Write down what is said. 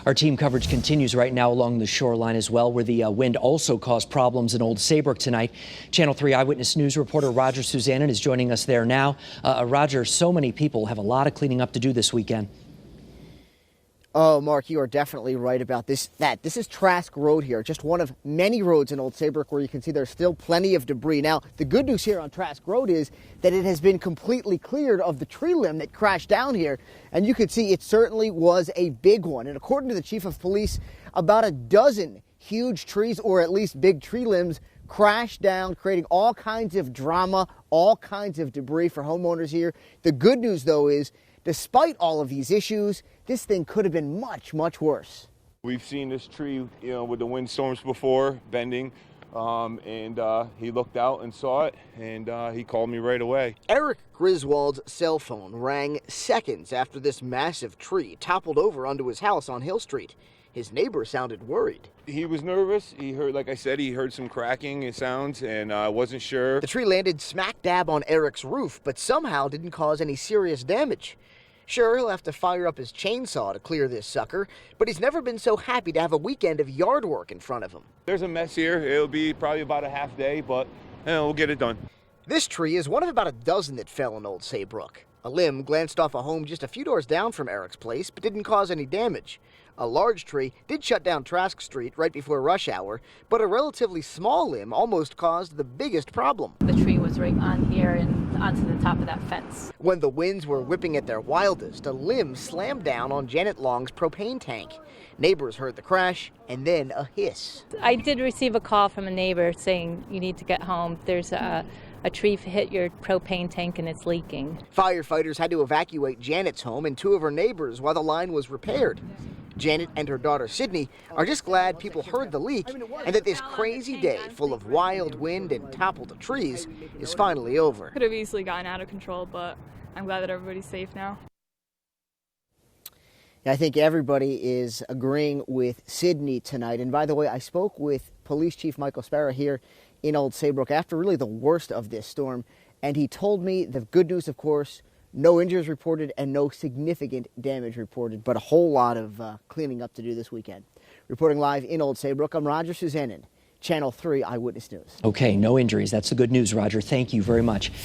Our team coverage continues right now along the shoreline as well, where the wind also caused problems in Old Saybrook tonight. Channel 3 Eyewitness News reporter Roger Suzanin is joining us there now. Roger, so many people have a lot of cleaning up to do this weekend. Oh, Mark, you are definitely right about this. This is Trask Road here, just one of many roads in Old Saybrook where you can see there's still plenty of debris. Now, the good news here on Trask Road is that it has been completely cleared of the tree limb that crashed down here. And you can see it certainly was a big one. And according to the chief of police, about a dozen huge trees, or at least big tree limbs, crashed down, creating all kinds of drama, all kinds of debris for homeowners here. The good news, though, is despite all of these issues, this thing could have been much, much worse. We've seen this tree, with the windstorms before, bending, and he looked out and saw it, and he called me right away. Eric Griswold's cell phone rang seconds after this massive tree toppled over onto his house on Hill Street. His neighbor sounded worried. He was nervous. He heard, like I said, he heard some cracking sounds, and wasn't sure. The tree landed smack dab on Eric's roof, but somehow didn't cause any serious damage. Sure, he'll have to fire up his chainsaw to clear this sucker, but he's never been so happy to have a weekend of yard work in front of him. There's a mess here. It'll be probably about a half day, but we'll get it done. This tree is one of about a dozen that fell in Old Saybrook. A limb glanced off a home just a few doors down from Eric's place, but didn't cause any damage. A large tree did shut down Trask Street right before rush hour, but a relatively small limb almost caused the biggest problem. The tree was right on here and onto the top of that fence. When the winds were whipping at their wildest, a limb slammed down on Janet Long's propane tank. Neighbors heard the crash and then a hiss. I did receive a call from a neighbor saying you need to get home. There's a tree hit your propane tank and it's leaking. Firefighters had to evacuate Janet's home and two of her neighbors while the line was repaired. Janet and her daughter Sydney are just glad people heard the leak and that this crazy day full of wild wind and toppled trees is finally over. Could have easily gotten out of control, but I'm glad that everybody's safe now. I think everybody is agreeing with Sydney tonight. And by the way, I spoke with Police Chief Michael Sparrow here in Old Saybrook after really the worst of this storm. And he told me the good news, of course, no injuries reported and no significant damage reported, but a whole lot of cleaning up to do this weekend. Reporting live in Old Saybrook, I'm Roger Suzanin, Channel 3 Eyewitness News. Okay, no injuries. That's the good news, Roger. Thank you very much.